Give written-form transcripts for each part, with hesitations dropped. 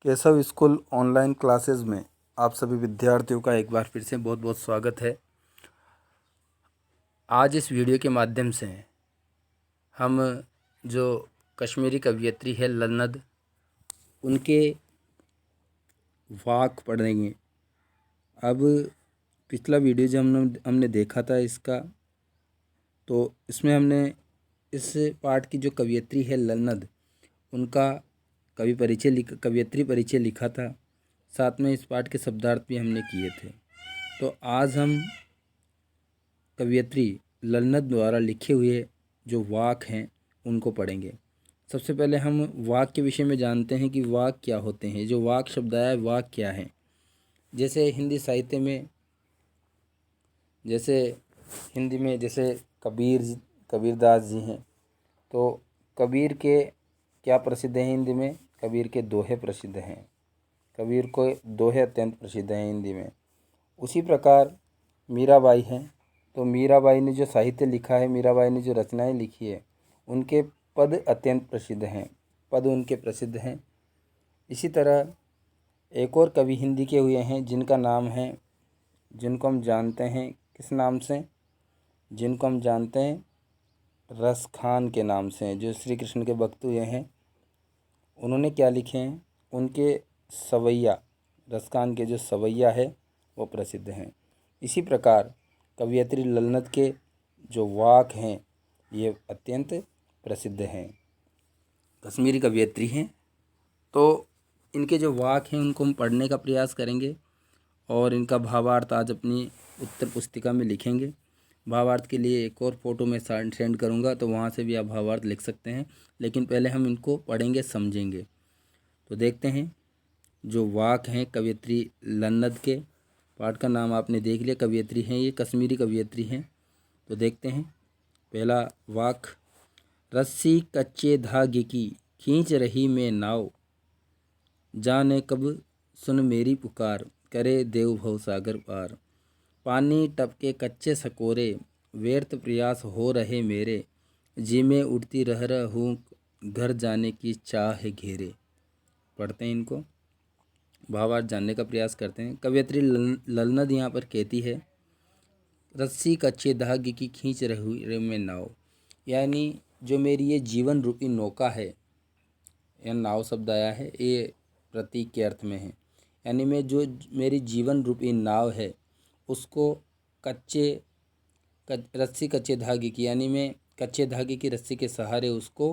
Keshav school online classes में आप सभी विद्यार्थियों का एक बार फिर से बहुत बहुत स्वागत है। आज इस वीडियो के माध्यम से हम जो कश्मीरी कवयित्री है लन्नद, उनके वाक पढ़ेंगे। अब पिछला वीडियो जो हमने देखा था इसका, तो इसमें हमने इस पाठ की जो कवयित्री है लन्नद, उनका कवयित्री परिचय लिखा था। साथ में इस पाठ के शब्दार्थ भी हमने किए थे। तो आज हम कवयित्री लन्नद द्वारा लिखे हुए जो वाक हैं उनको पढ़ेंगे। सबसे पहले हम वाक के विषय में जानते हैं कि वाक क्या होते हैं। जो वाक शब्द आया है, वाक क्या है। जैसे हिंदी साहित्य में, जैसे कबीरदास जी हैं, तो कबीर के क्या प्रसिद्ध हैं हिंदी में? कबीर के दोहे प्रसिद्ध हैं। कबीर को दोहे अत्यंत प्रसिद्ध हैं हिंदी में। उसी प्रकार मीराबाई हैं, तो मीराबाई ने जो साहित्य लिखा है, मीराबाई ने जो रचनाएं लिखी है, उनके पद अत्यंत प्रसिद्ध हैं, पद उनके प्रसिद्ध हैं। इसी तरह एक और कवि हिंदी के हुए हैं जिनका नाम है, जिनको हम जानते हैं किस नाम से? जिनको हम जानते हैं रसखान के नाम से, जो श्री कृष्ण के भक्त हुए हैं। उन्होंने क्या लिखे हैं? उनके सवैया, रसखान के जो सवैया है वो प्रसिद्ध हैं। इसी प्रकार कवयित्री लन्नद के जो वाक हैं ये अत्यंत प्रसिद्ध हैं, कश्मीरी कवयित्री हैं। तो इनके जो वाक हैं उनको हम पढ़ने का प्रयास करेंगे और इनका भावार्थ आज अपनी उत्तर पुस्तिका में लिखेंगे। भावार्थ के लिए एक और फ़ोटो में सेंड करूंगा, तो वहाँ से भी आप भावार्थ लिख सकते हैं, लेकिन पहले हम इनको पढ़ेंगे, समझेंगे। तो देखते हैं जो वाक हैं कवयित्री लन्नद के। पाठ का नाम आपने देख लिया, कवयित्री हैं, ये कश्मीरी कवयित्री हैं। तो देखते हैं पहला वाक। रस्सी कच्चे धागे की खींच रही मैं नाव, जाने कब सुन मेरी पुकार, करे देव भव सागर पार। पानी टपके कच्चे सकोरे, व्यर्थ प्रयास हो रहे मेरे, जी में उड़ती रह हूँ घर जाने की चाह है घेरे। पढ़ते हैं इनको, भावार्थ जानने का प्रयास करते हैं। कवयित्री लन्नद यहाँ पर कहती है, रस्सी कच्चे धागे की खींच रही मैं नाव, यानी जो मेरी ये जीवन रूपी नौका है, यह नाव शब्द आया है, ये प्रतीक के अर्थ में है। यानी मैं जो मेरी जीवन रूपी नाव है उसको रस्सी कच्चे धागे की, यानी मैं कच्चे धागे की रस्सी के सहारे उसको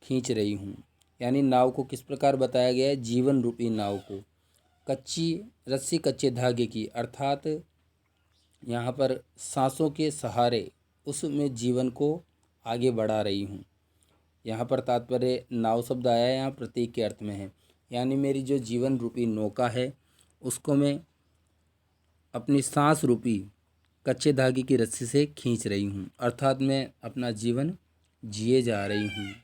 खींच रही हूँ। यानी नाव को किस प्रकार बताया गया है? जीवन रूपी नाव को कच्ची रस्सी कच्चे धागे की, अर्थात यहाँ पर सांसों के सहारे उसमें जीवन को आगे बढ़ा रही हूँ। यहाँ पर तात्पर्य नाव शब्द आया है, यहाँ प्रतीक के अर्थ में है। यानी मेरी जो जीवन रूपी नौका है उसको मैं अपनी सांस रूपी कच्चे धागे की रस्सी से खींच रही हूँ, अर्थात मैं अपना जीवन जिए जा रही हूँ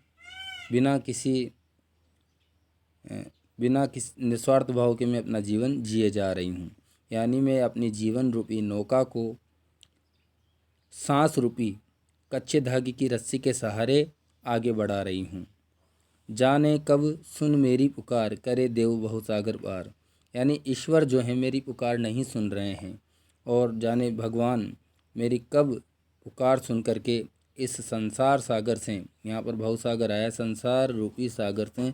बिना किसी निस्वार्थ भाव के मैं अपना जीवन जिए जा रही हूँ। यानी मैं अपनी जीवन रूपी नौका को सांस रूपी कच्चे धागे की रस्सी के सहारे आगे बढ़ा रही हूँ। जाने कब सुन मेरी पुकार, करे देव बहु सागर पार। यानी ईश्वर जो है मेरी पुकार नहीं सुन रहे हैं, और जाने भगवान मेरी कब पुकार सुन करके इस संसार सागर से, यहाँ पर बहु सागर आया, संसार रूपी सागर से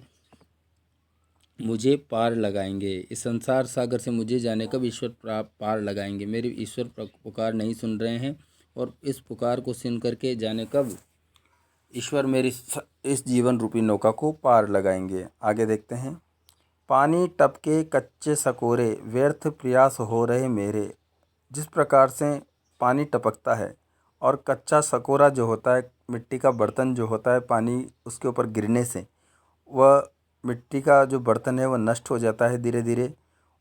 मुझे पार लगाएंगे। इस संसार सागर से मुझे जाने कब ईश्वर पार लगाएंगे। मेरी ईश्वर पुकार नहीं सुन रहे हैं, और इस पुकार को सुन करके जाने कब ईश्वर मेरी इस जीवन रूपी नौका को पार लगाएंगे। आगे देखते हैं। पानी टपके कच्चे सकोरे, व्यर्थ प्रयास हो रहे मेरे। जिस प्रकार से पानी टपकता है और कच्चा सकोरा जो होता है, मिट्टी का बर्तन जो होता है, पानी उसके ऊपर गिरने से वह मिट्टी का जो बर्तन है वह नष्ट हो जाता है धीरे धीरे,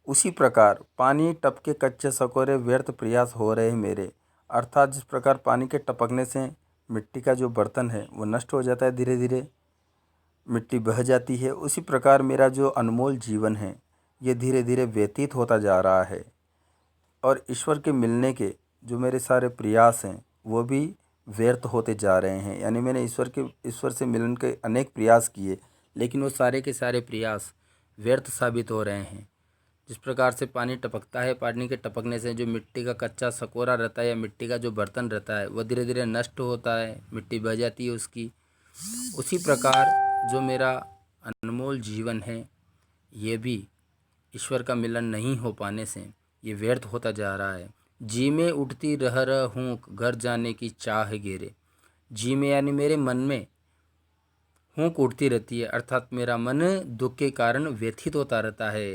उसी प्रकार पानी टपके कच्चे सकोरे, व्यर्थ प्रयास हो रहे मेरे। अर्थात जिस प्रकार पानी के टपकने से मिट्टी का जो बर्तन है वो नष्ट हो जाता है, धीरे धीरे मिट्टी बह जाती है, उसी प्रकार मेरा जो अनमोल जीवन है ये धीरे धीरे व्यतीत होता जा रहा है। और ईश्वर के मिलने के जो मेरे सारे प्रयास हैं वो भी व्यर्थ होते जा रहे हैं। यानी मैंने ईश्वर से मिलन के अनेक प्रयास किए, लेकिन वो सारे के सारे प्रयास व्यर्थ साबित हो रहे हैं। जिस प्रकार से पानी टपकता है, पानी के टपकने से जो मिट्टी का कच्चा सकोरा रहता है या मिट्टी का जो बर्तन रहता है वह धीरे धीरे नष्ट होता है, मिट्टी बह जाती है उसकी। उसी प्रकार जो मेरा अनमोल जीवन है ये भी ईश्वर का मिलन नहीं हो पाने से ये व्यर्थ होता जा रहा है। जी में उठती रह हूँ, घर जाने की चाह घेरे। जी में यानी मेरे मन में हूँक उठती रहती है, अर्थात मेरा मन दुख के कारण व्यथित होता रहता है।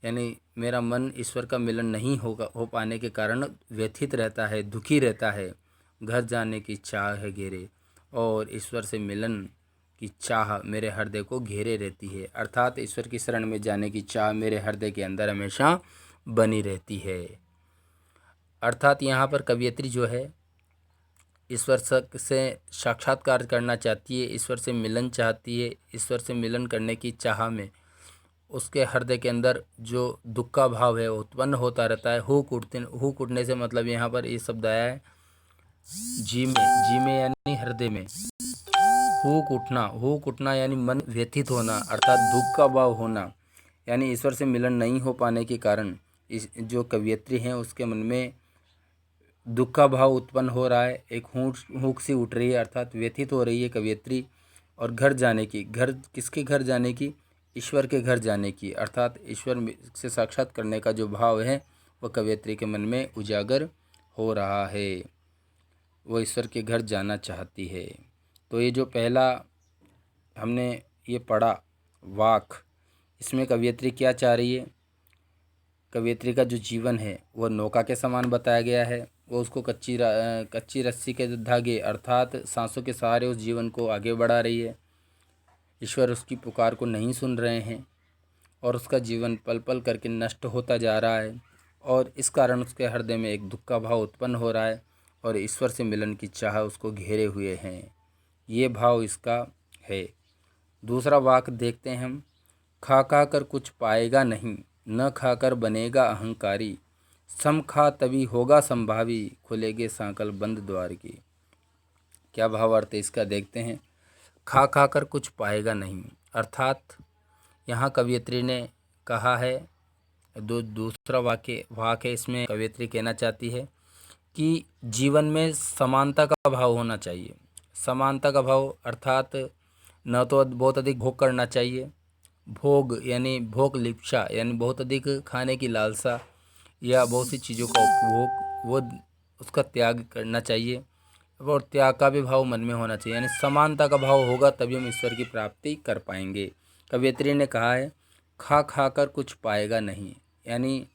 यानी मेरा मन ईश्वर का मिलन नहीं हो पाने के कारण व्यथित रहता है, दुखी रहता है। घर जाने की चाह है घेरे, और ईश्वर से मिलन की चाह मेरे हृदय को घेरे रहती है, अर्थात ईश्वर की शरण में जाने की चाह मेरे हृदय के अंदर हमेशा बनी रहती है। अर्थात यहाँ पर कवयित्री जो है ईश्वर से साक्षात्कार करना चाहती है, ईश्वर से मिलन चाहती है। ईश्वर से मिलन करने की चाह में उसके हृदय के अंदर जो दुख का भाव है उत्पन्न होता रहता है। हूक उठने से मतलब यहाँ पर ये शब्द आया है जी में यानी हृदय में। हूक उठना यानी मन व्यथित होना, अर्थात दुख का भाव होना। यानी ईश्वर से मिलन नहीं हो पाने के कारण इस जो कवयित्री हैं उसके मन में दुख का भाव उत्पन्न हो रहा है, एक हूक सी उठ रही है, अर्थात व्यथित हो रही है कवयित्री। और घर जाने की, घर किसके घर जाने की? ईश्वर के घर जाने की, अर्थात ईश्वर से साक्षात करने का जो भाव है वह कवयित्री के मन में उजागर हो रहा है, वो ईश्वर के घर जाना चाहती है। तो ये जो पहला हमने ये पढ़ा वाक, इसमें कवयित्री क्या चाह रही है? कवयित्री का जो जीवन है वह नौका के समान बताया गया है। वो उसको कच्ची रस्सी के धागे अर्थात सांसों के सहारे उस जीवन को आगे बढ़ा रही है। ईश्वर उसकी पुकार को नहीं सुन रहे हैं और उसका जीवन पल पल करके नष्ट होता जा रहा है, और इस कारण उसके हृदय में एक दुख का भाव उत्पन्न हो रहा है और ईश्वर से मिलन की चाह उसको घेरे हुए हैं। ये भाव इसका है। दूसरा वाक्य देखते हैं हम। खा खा कर कुछ पाएगा नहीं, न खाकर बनेगा अहंकारी। सम खा तभी होगा संभावी, खुलेगे सांकल बंद द्वार की। क्या भाव अर्थ है इसका देखते हैं। खा खा कर कुछ पाएगा नहीं, अर्थात यहाँ कवयित्री ने कहा है दूसरा वाक्य इसमें कवयित्री कहना चाहती है कि जीवन में समानता का भाव होना चाहिए। समानता का भाव अर्थात न तो बहुत अधिक भोग करना चाहिए, भोग यानी भोग लिप्सा यानी बहुत अधिक खाने की लालसा या बहुत सी चीज़ों का उपभोग, वो उसका त्याग करना चाहिए, और त्याग का भी भाव मन में होना चाहिए। यानी समानता का भाव होगा तभी हम ईश्वर की प्राप्ति कर पाएंगे। कवयित्री ने कहा है खा खा कर कुछ पाएगा नहीं, यानी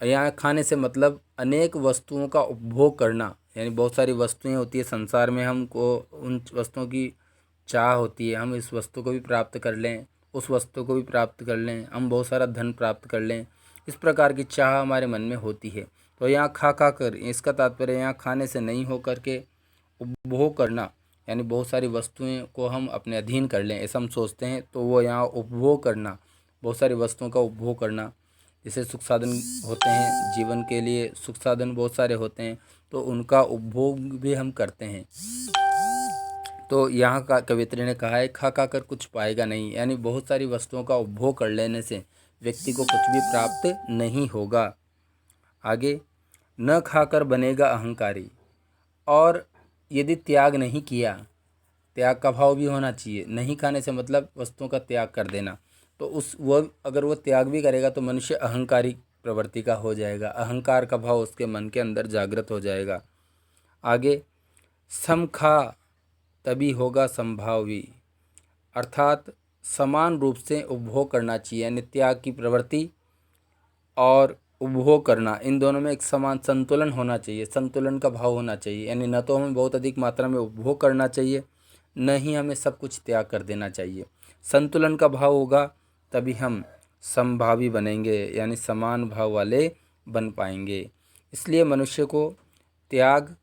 यहाँ खाने से मतलब अनेक वस्तुओं का उपभोग करना। यानी बहुत सारी वस्तुएं होती है संसार में, हमको उन वस्तुओं की चाह होती है, हम इस वस्तु को भी प्राप्त कर लें, उस वस्तु को भी प्राप्त कर लें, हम बहुत सारा धन प्राप्त कर लें, इस प्रकार की चाह हमारे मन में होती है। तो यहाँ खा खा कर, इसका तात्पर्य यहाँ खाने से नहीं हो करके उपभोग करना, यानी बहुत सारी वस्तुएं को हम अपने अधीन कर लें ऐसा हम सोचते हैं, तो वो यहाँ उपभोग करना, बहुत सारी वस्तुओं का उपभोग करना। जैसे सुख साधन होते हैं, जीवन के लिए सुख साधन बहुत सारे होते हैं, तो उनका उपभोग भी हम करते हैं। तो यहाँ का कवयित्री ने कहा है खा खा कर कुछ पाएगा नहीं, यानी बहुत सारी वस्तुओं का उपभोग कर लेने से व्यक्ति को कुछ भी प्राप्त नहीं होगा। आगे, न खाकर बनेगा अहंकारी। और यदि त्याग नहीं किया, त्याग का भाव भी होना चाहिए। नहीं खाने से मतलब वस्तुओं का त्याग कर देना, तो अगर वो त्याग भी करेगा तो मनुष्य अहंकारी प्रवृत्ति का हो जाएगा, अहंकार का भाव उसके मन के अंदर जागृत हो जाएगा। आगे, सम खा तभी होगा संभावी, अर्थात समान रूप से उपभोग करना चाहिए। यानी त्याग की प्रवृत्ति और उपभोग करना, इन दोनों में एक समान संतुलन होना चाहिए, संतुलन का भाव होना चाहिए। यानी न तो हमें बहुत अधिक मात्रा में उपभोग करना चाहिए, न ही हमें सब कुछ त्याग कर देना चाहिए। संतुलन का भाव होगा तभी हम समभावी बनेंगे, यानी समान भाव वाले बन पाएंगे। इसलिए मनुष्य को त्याग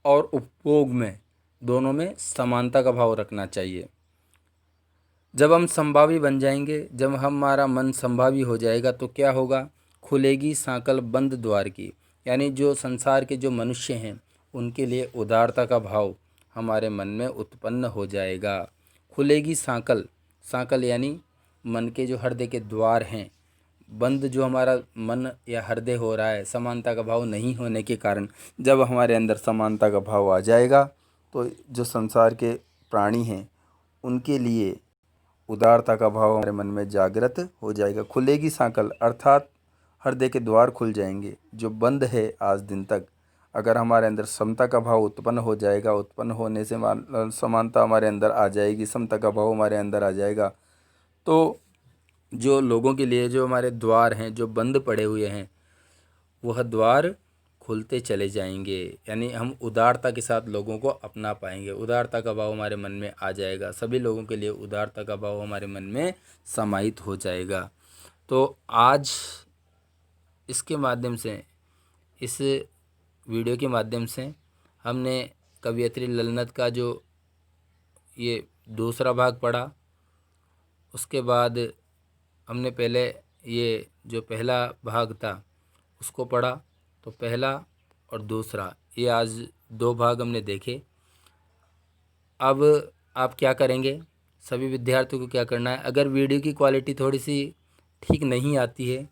और उपभोग में, दोनों में समानता का भाव रखना चाहिए। जब हम संभावी बन जाएंगे, जब हमारा मन संभावी हो जाएगा तो क्या होगा? खुलेगी सांकल बंद द्वार की। यानी जो संसार के जो मनुष्य हैं उनके लिए उदारता का भाव हमारे मन में उत्पन्न हो जाएगा। खुलेगी सांकल, सांकल यानी मन के जो हृदय के द्वार हैं, बंद जो हमारा मन या हृदय हो रहा है, समानता का भाव नहीं होने के कारण, जब हमारे अंदर समानता का भाव आ जाएगा तो जो संसार के प्राणी हैं उनके लिए उदारता का भाव हमारे मन में जागृत हो जाएगा। खुलेगी सांकल अर्थात हृदय के द्वार खुल जाएंगे जो बंद है आज दिन तक। अगर हमारे अंदर समता का भाव उत्पन्न हो जाएगा, उत्पन्न होने से समानता हमारे अंदर आ जाएगी, समता का भाव हमारे अंदर आ जाएगा, तो जो लोगों के लिए जो हमारे द्वार हैं जो बंद पड़े हुए हैं वह द्वार खुलते चले जाएंगे। यानी हम उदारता के साथ लोगों को अपना पाएंगे, उदारता का भाव हमारे मन में आ जाएगा, सभी लोगों के लिए उदारता का भाव हमारे मन में समाहित हो जाएगा। तो आज इसके माध्यम से, इस वीडियो के माध्यम से हमने कवयित्री ललनत का जो ये दूसरा भाग पढ़ा, उसके बाद हमने पहले ये जो पहला भाग था उसको पढ़ा। तो पहला और दूसरा ये आज 2 भाग हमने देखे। अब आप क्या करेंगे, सभी विद्यार्थियों को क्या करना है, अगर वीडियो की क्वालिटी थोड़ी सी ठीक नहीं आती है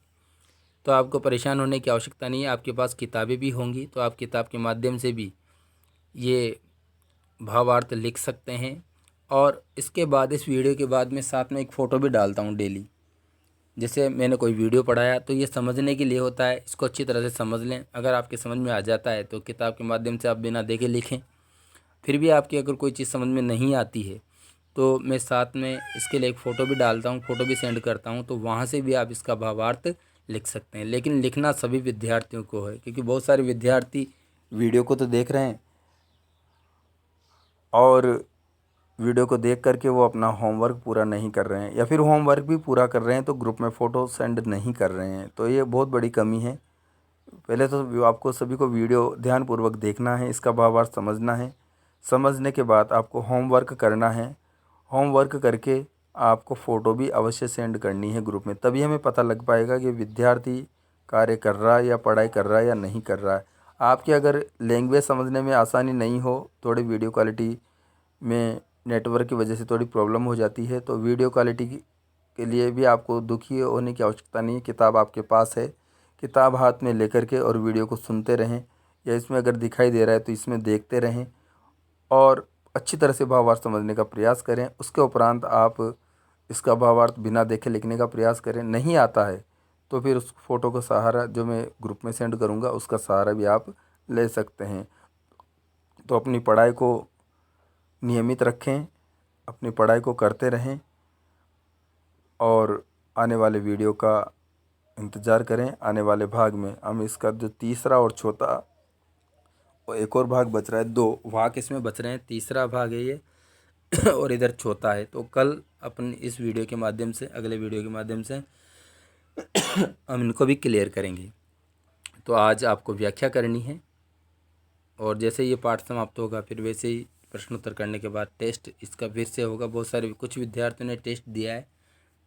तो आपको परेशान होने की आवश्यकता नहीं है। आपके पास किताबें भी होंगी तो आप किताब के माध्यम से भी ये भावार्थ लिख सकते हैं। और इसके बाद, इस वीडियो के बाद मैं साथ में एक फ़ोटो भी डालता हूँ डेली। जैसे मैंने कोई वीडियो पढ़ाया तो ये समझने के लिए होता है, इसको अच्छी तरह से समझ लें। अगर आपके समझ में आ जाता है तो किताब के माध्यम से आप बिना देखे लिखें। फिर भी आपकी अगर कोई चीज़ समझ में नहीं आती है तो मैं साथ में इसके लिए एक फ़ोटो भी डालता हूँ, फ़ोटो भी सेंड करता हूँ, तो वहाँ से भी आप इसका भावार्थ लिख सकते हैं। लेकिन लिखना सभी विद्यार्थियों को है, क्योंकि बहुत सारे विद्यार्थी वीडियो को तो देख रहे हैं और वीडियो को देख करके वो अपना होमवर्क पूरा नहीं कर रहे हैं, या फिर होमवर्क भी पूरा कर रहे हैं तो ग्रुप में फ़ोटो सेंड नहीं कर रहे हैं। तो ये बहुत बड़ी कमी है। पहले तो आपको सभी को वीडियो ध्यानपूर्वक देखना है, इसका भावार्थ समझना है। समझने के बाद आपको होमवर्क करना है। होमवर्क करके आपको फ़ोटो भी अवश्य सेंड करनी है ग्रुप में, तभी हमें पता लग पाएगा कि विद्यार्थी कार्य कर रहा है या पढ़ाई कर रहा है या नहीं कर रहा है। आपकी अगर लैंग्वेज समझने में आसानी नहीं हो, थोड़ी वीडियो क्वालिटी में नेटवर्क की वजह से थोड़ी प्रॉब्लम हो जाती है, तो वीडियो क्वालिटी के लिए भी आपको दुखी होने की आवश्यकता नहीं है। किताब आपके पास है, किताब हाथ में लेकर के और वीडियो को सुनते रहें, या इसमें अगर दिखाई दे रहा है तो इसमें देखते रहें और अच्छी तरह से भावार्थ समझने का प्रयास करें। उसके उपरांत आप इसका भावार्थ बिना देखे लिखने का प्रयास करें। नहीं आता है तो फिर उस फ़ोटो का सहारा जो मैं ग्रुप में सेंड करूँगा उसका सहारा भी आप ले सकते हैं। तो अपनी पढ़ाई को नियमित रखें, अपनी पढ़ाई को करते रहें और आने वाले वीडियो का इंतज़ार करें। आने वाले भाग में हम इसका जो तीसरा और चौथा, और एक और भाग बच रहा है, 2 भाग इसमें बच रहे हैं, तीसरा भाग है ये और इधर चौथा है। तो कल अपन इस वीडियो के माध्यम से, अगले वीडियो के माध्यम से हम इनको भी क्लियर करेंगे। तो आज आपको व्याख्या करनी है और जैसे ये पाठ समाप्त होगा फिर वैसे ही प्रश्नोत्तर करने के बाद टेस्ट इसका फिर से होगा। बहुत सारे कुछ विद्यार्थियों ने टेस्ट दिया है,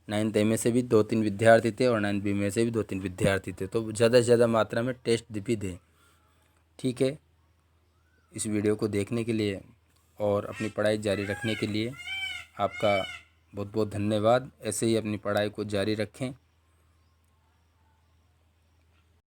9th ए में से भी 2-3 विद्यार्थी थे और 9th बी में से भी 2-3 विद्यार्थी थे, तो ज़्यादा से ज़्यादा मात्रा में टेस्ट भी दें। ठीक है, इस वीडियो को देखने के लिए और अपनी पढ़ाई जारी रखने के लिए आपका बहुत बहुत धन्यवाद। ऐसे ही अपनी पढ़ाई को जारी रखें।